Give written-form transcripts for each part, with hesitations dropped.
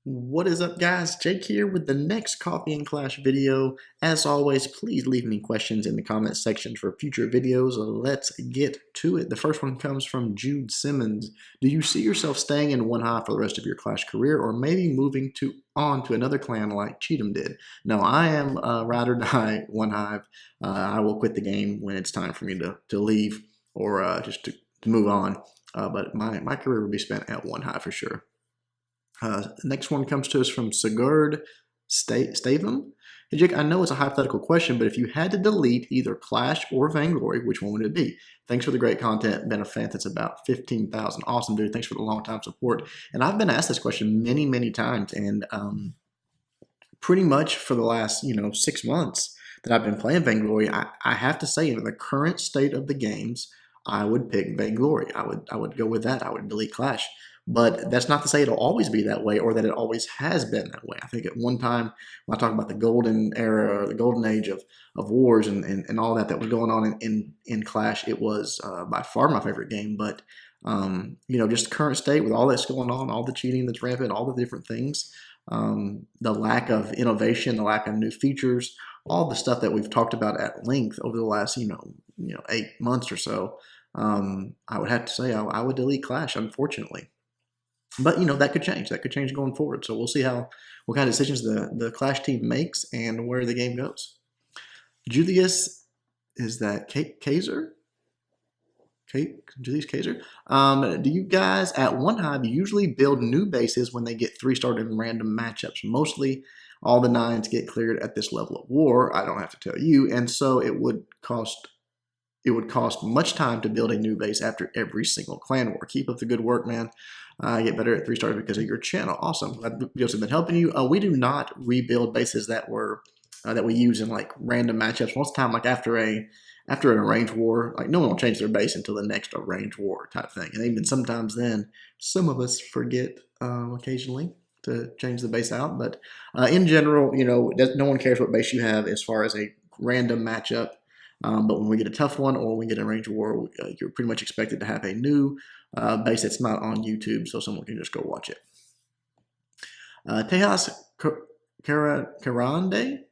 What is up, guys? Jake here with the next Coffee and Clash video. As always, please leave me questions in the comment section for future videos. Let's get to it. The first one comes from Jude Simmons. Do you see yourself staying in OneHive for the rest of your Clash career, or maybe moving on to another clan like Cheatham did? No, I am ride or die OneHive. I will quit the game when it's time for me to leave or just to move on. But my career will be spent at OneHive for sure. Next one comes to us from Sigurd Stavum. Hey Jake, I know it's a hypothetical question, but if you had to delete either Clash or Vainglory, which one would it be? Thanks for the great content. Been a fan since about 15,000. Awesome, dude. Thanks for the long time support. And I've been asked this question many, many times, and pretty much for the last 6 months that I've been playing Vainglory, I have to say, in the current state of the games, I would pick Vainglory. I would go with that. I would delete Clash. But that's not to say it'll always be that way or that it always has been that way. I think at one time, when I talk about the golden era or the golden age of wars and all that was going on in Clash, it was by far my favorite game. But, just current state with all that's going on, all the cheating that's rampant, all the different things, the lack of innovation, the lack of new features, all the stuff that we've talked about at length over the last, 8 months or so, I would have to say I would delete Clash, unfortunately. But that could change. That could change going forward. So we'll see what kind of decisions the Clash team makes and where the game goes. Julius, is that Kaiser? Julius Kaiser. Do you guys at OneHive usually build new bases when they get 3-starred in random matchups? Mostly all the 9s get cleared at this level of war. I don't have to tell you. And so it would cost much time to build a new base after every single clan war. Keep up the good work, man. Get better at 3-stars because of your channel. Awesome. Glad videos have been helping you. We do not rebuild bases that we use in like random matchups. Most of the time, like after an arranged war, like no one will change their base until the next arranged war type thing. And even sometimes then, some of us forget occasionally to change the base out. But in general, no one cares what base you have as far as a random matchup. But when we get a tough one or when we get a range war, you're pretty much expected to have a new base that's not on YouTube, so someone can just go watch it. Tejas Karande?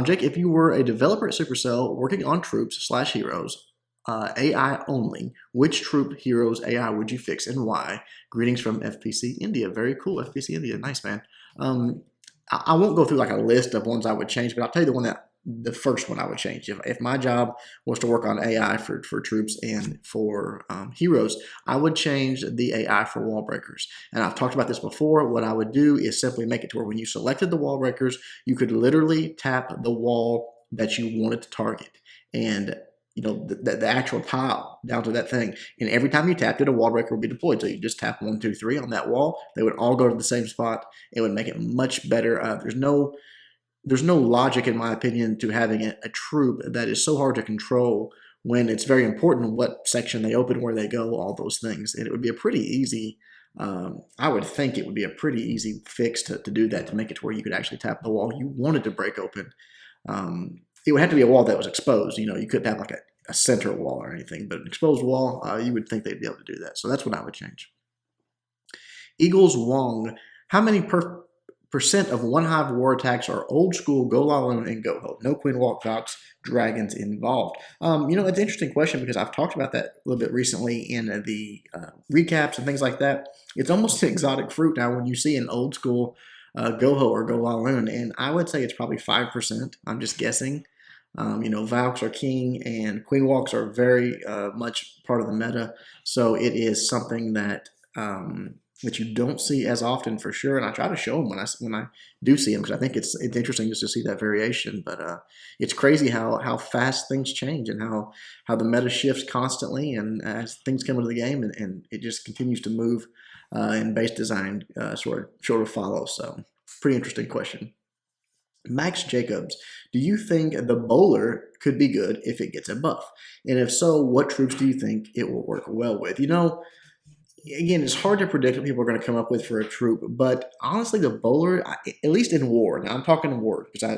Jake, if you were a developer at Supercell working on troops/heroes, AI only, which troop heroes AI would you fix and why? Greetings from FPC India. Very cool, FPC India. Nice, man. I won't go through like a list of ones I would change, but I'll tell you the first one I would change. If my job was to work on AI for troops and for heroes, I would change the AI for wall breakers. And I've talked about this before. What I would do is simply make it to where when you selected the wall breakers, you could literally tap the wall that you wanted to target. And the actual tile down to that thing. And every time you tapped it, a wall breaker would be deployed. So you just tap 1, 2, 3 on that wall. They would all go to the same spot. It would make it much better. There's no logic, in my opinion, to having a troop that is so hard to control when it's very important what section they open, where they go, all those things. And it would be a pretty easy, I would think it would be a pretty easy fix to do that, to make it to where you could actually tap the wall you wanted to break open. It would have to be a wall that was exposed. You couldn't have like a center wall or anything, but an exposed wall, you would think they'd be able to do that. So that's what I would change. Eagles Wong, how many percent of OneHive war attacks are old school, go alone and go home? No Queen Walk Fox dragons involved. It's an interesting question because I've talked about that a little bit recently in the recaps and things like that. It's almost an exotic fruit now when you see an old school Goho or Golaloon, and I would say it's probably 5%. I'm just guessing. Valks are king and Queen Walks are very much part of the meta, so it is something that you don't see as often for sure. And I try to show them when I do see them because I think it's interesting just to see that variation. But it's crazy how fast things change and how the meta shifts constantly, and as things come into the game, and it just continues to move and base design sort of follow. So pretty interesting question. Max Jacobs, do you think the bowler could be good if it gets a buff? And if so, what troops do you think it will work well with? Again, it's hard to predict what people are going to come up with for a troop, but honestly, the bowler, at least in war, now I'm talking war because I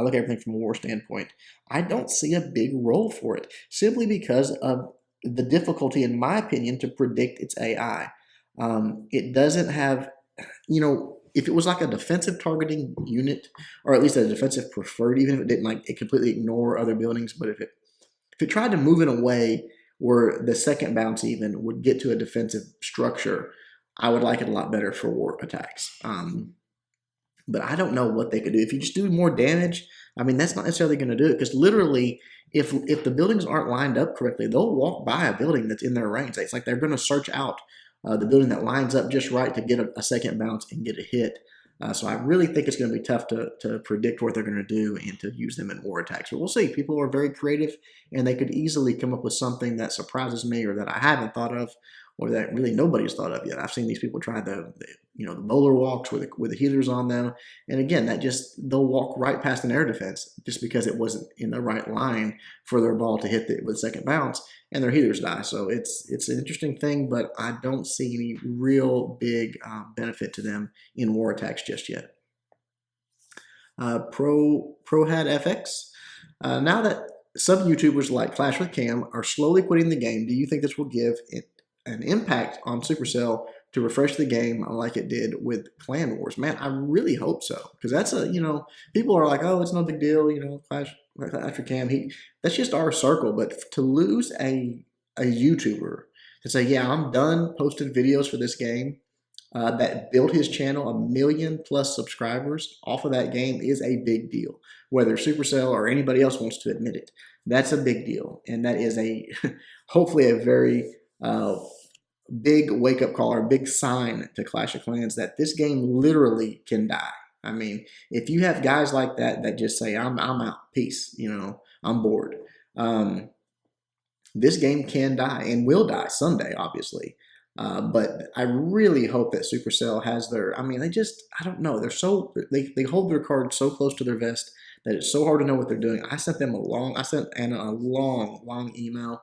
look at everything from a war standpoint. I don't see a big role for it simply because of the difficulty, in my opinion, to predict its AI. It doesn't have if it was like a defensive targeting unit, or at least a defensive preferred, even if it didn't like it completely ignore other buildings, but if it tried to move in a way where the second bounce even would get to a defensive structure, I would like it a lot better for war attacks. But I don't know what they could do. If you just do more damage, I mean, that's not necessarily going to do it, because literally, if the buildings aren't lined up correctly, they'll walk by a building that's in their range. It's like they're going to search out the building that lines up just right to get a second bounce and get a hit. So I really think it's going to be tough to predict what they're going to do and to use them in war attacks. But we'll see. People are very creative, and they could easily come up with something that surprises me or that I haven't thought of, or that really nobody's thought of yet. I've seen these people try the bowler walks with the healers on them, and again, they'll walk right past an air defense just because it wasn't in the right line for their ball to hit with second bounce, and their healers die. So it's an interesting thing, but I don't see any real big benefit to them in war attacks just yet. ProHad FX. Now that some YouTubers like Clash with Cam are slowly quitting the game, do you think this will give it an impact on Supercell to refresh the game like it did with Clan Wars? Man, I really hope so, because that's people are like, oh, it's no big deal, Clash with Cam. That's just our circle. But to lose a YouTuber to say, yeah, I'm done posting videos for this game, that built his channel 1 million+ subscribers off of that game, is a big deal. Whether Supercell or anybody else wants to admit it, that's a big deal, and that is hopefully a very big wake-up call, or a big sign to Clash of Clans that this game literally can die. I mean, if you have guys like that just say, I'm out, peace, I'm bored. This game can die and will die someday, obviously. But I really hope that Supercell has I don't know. They hold their cards so close to their vest that it's so hard to know what they're doing. I sent Anna a long email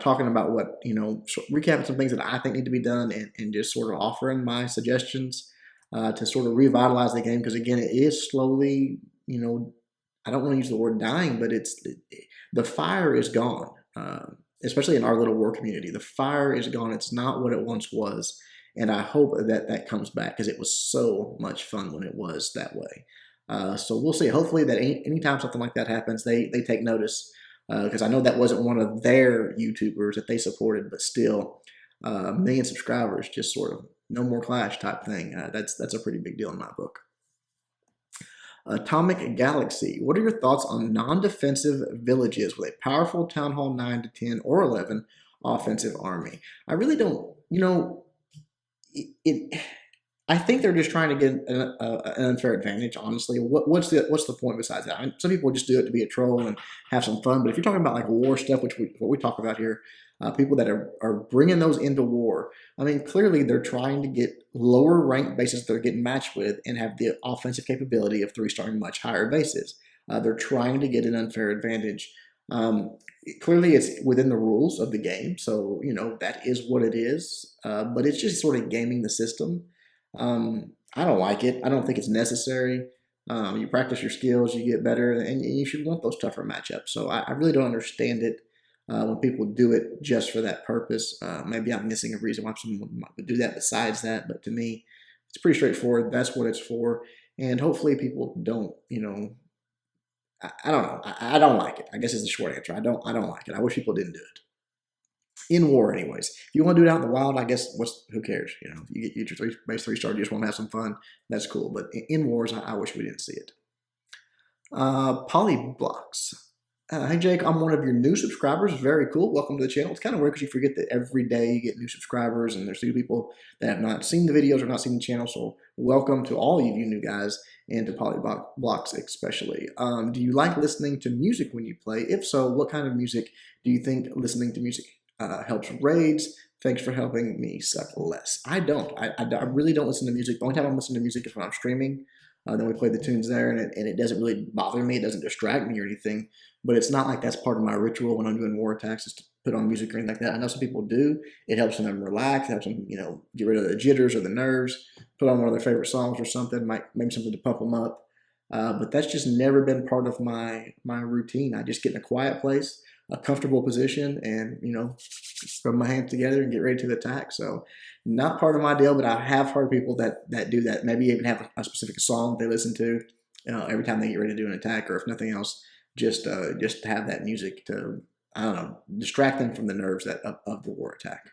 talking about recapping some things that I think need to be done, and just sort of offering my suggestions to sort of revitalize the game. Because again, it is slowly, I don't want to use the word dying, but the fire is gone. Especially in our little war community, the fire is gone. It's not what it once was, and I hope that comes back, because it was so much fun when it was that way. So we'll see. Hopefully that anytime something like that happens, they take notice, because I know that wasn't one of their YouTubers that they supported, but still, 1 million subscribers, just sort of no more Clash type thing. That's a pretty big deal in my book. Atomic Galaxy. What are your thoughts on non-defensive villages with a powerful Town Hall 9 to 10 or 11 offensive army? I really don't, I think they're just trying to get an unfair advantage, honestly. What's the point besides that? Some people just do it to be a troll and have some fun, but if you're talking about like war stuff, what we talk about here, people that are bringing those into war, I mean, clearly they're trying to get lower ranked bases they're getting matched with and have the offensive capability of 3-starring much higher bases. They're trying to get an unfair advantage. Clearly it's within the rules of the game, so that is what it is, but it's just sort of gaming the system. I don't like it. I don't think it's necessary. You practice your skills, you get better, and you should want those tougher matchups. So I really don't understand it when people do it just for that purpose. Maybe I'm missing a reason why someone would do that besides that, but to me, it's pretty straightforward. That's what it's for, and hopefully people don't, I don't know. I don't like it. I guess is the short answer. I don't like it. I wish people didn't do it. In war, anyways. If you want to do it out in the wild, I guess who cares? You get your base 3-star, you just want to have some fun. That's cool. But in wars, I wish we didn't see it. Polyblocks. Hey Jake, I'm one of your new subscribers. Very cool. Welcome to the channel. It's kind of weird because you forget that every day you get new subscribers, and there's new people that have not seen the videos or not seen the channel. So welcome to all of you new guys, and to Polyblocks especially. Do you like listening to music when you play? If so, what kind of music do you think listening to music helps raids? Thanks for helping me suck less. I don't. I really don't listen to music. The only time I'm listening to music is when I'm streaming. Then we play the tunes there, and it doesn't really bother me. It doesn't distract me or anything. But it's not like that's part of my ritual when I'm doing war attacks, is to put on music or anything like that. I know some people do. It helps them relax. It helps them, get rid of the jitters or the nerves. Put on one of their favorite songs or something, maybe something to pump them up. But that's just never been part of my routine. I just get in a quiet place, a comfortable position and, rub my hands together and get ready to attack. So not part of my deal, but I have heard people that do that. Maybe even have a specific song they listen to every time they get ready to do an attack, or if nothing else, just to have that music to, I don't know, distract them from the nerves of the war attack.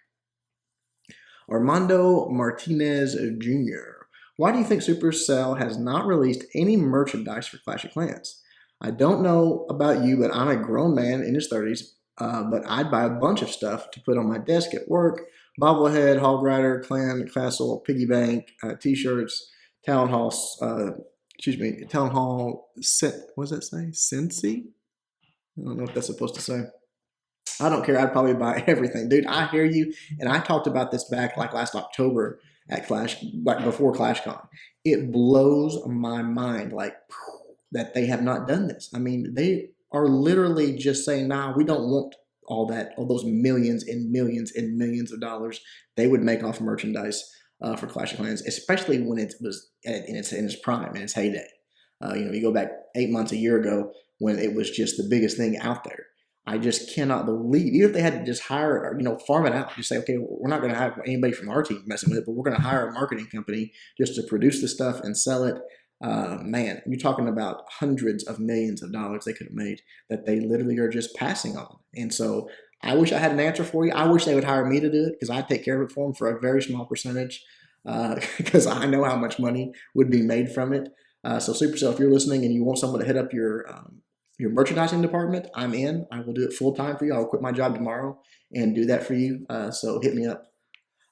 Armando Martinez Jr. Why do you think Supercell has not released any merchandise for Clash of Clans? I don't know about you, but I'm a grown man in his 30s, but I'd buy a bunch of stuff to put on my desk at work. Bobblehead, Hog Rider, Clan, Castle, Piggy Bank, t-shirts, Town Hall, Town Hall, what does that say? Sensi? I don't know what that's supposed to say. I don't care. I'd probably buy everything. Dude, I hear you. And I talked about this back like last October at Clash, like before ClashCon. It blows my mind that they have not done this. I mean, they are literally just saying, nah, we don't want all those millions and millions and millions of dollars they would make off merchandise for Clash of Clans, especially when it was in its prime, in its heyday. You go back 8 months, a year ago, when it was just the biggest thing out there. I just cannot believe, even if they had to just hire or, farm it out, just say, okay, we're not going to have anybody from our team messing with it, but we're going to hire a marketing company just to produce the stuff and sell it. Man, you're talking about hundreds of millions of dollars they could have made that they literally are just passing on. And so I wish I had an answer for you. I wish they would hire me to do it because I'd take care of it for them for a very small percentage because I know how much money would be made from it. So Supercell, if you're listening and you want someone to head up your merchandising department, I'm in. I will do it full time for you. I'll quit my job tomorrow and do that for you. So hit me up.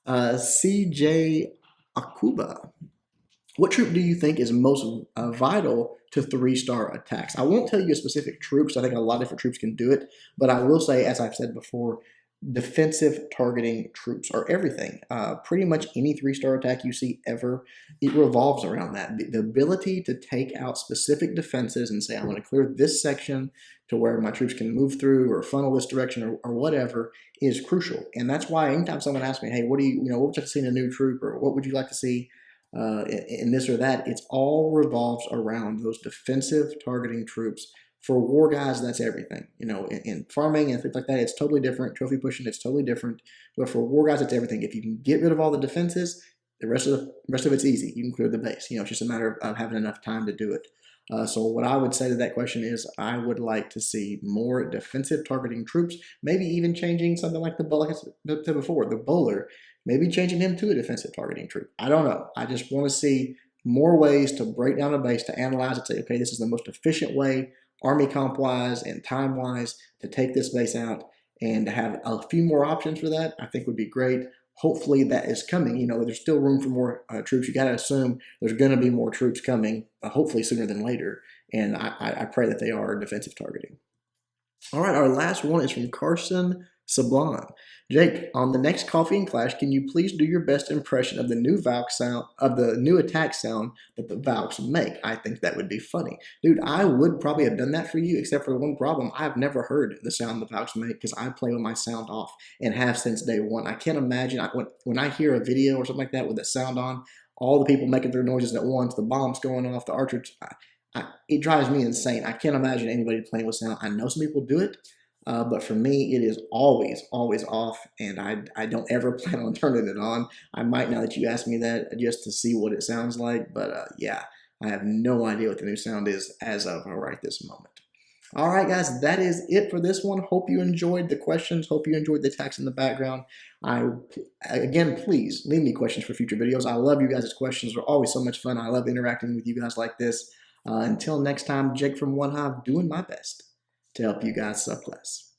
CJ Akuba. What troop do you think is most vital to 3-star attacks? I won't tell you a specific troop because I think a lot of different troops can do it. But I will say, as I've said before, defensive targeting troops are everything. Pretty much any 3-star attack you see ever, it revolves around that. The ability to take out specific defenses and say, I want to clear this section to where my troops can move through or funnel this direction or whatever is crucial. And that's why anytime someone asks me, hey, what would you like to see in a new troop, or what would you like to see in this or that, it's all revolves around those defensive targeting troops. For war guys, that's everything. In farming and things like that, it's totally different. Trophy pushing, it's totally different. But for war guys, it's everything. If you can get rid of all the defenses, the rest of it's easy. You can clear the base. It's just a matter of having enough time to do it. So what I would say to that question is I would like to see more defensive targeting troops, maybe even changing something like like I said before, the bowler, maybe changing him to a defensive targeting troop. I don't know. I just want to see more ways to break down a base, to analyze it, say, okay, this is the most efficient way, army comp-wise and time-wise, to take this base out, and to have a few more options for that, I think would be great. Hopefully that is coming. There's still room for more troops. You got to assume there's going to be more troops coming, hopefully sooner than later, and I pray that they are defensive targeting. All right, our last one is from Carson Sublime. Jake, on the next Coffee and Clash, can you please do your best impression of the new Valk sound, of the new attack sound that the Valks make? I think that would be funny. Dude, I would probably have done that for you, except for one problem. I've never heard the sound the Valks make because I play with my sound off and have since day one. I can't imagine, when I hear a video or something like that with the sound on, all the people making their noises at once, the bombs going off, the archers, it drives me insane. I can't imagine anybody playing with sound. I know some people do it. But for me, it is always, always off, and I don't ever plan on turning it on. I might, now that you ask me that, just to see what it sounds like, but yeah, I have no idea what the new sound is as of right this moment. All right, guys, that is it for this one. Hope you enjoyed the questions. Hope you enjoyed the text in the background. Again, please leave me questions for future videos. I love you guys' questions. They're always so much fun. I love interacting with you guys like this. Until next time, Jake from OneHive, doing my best to help you guys suck less.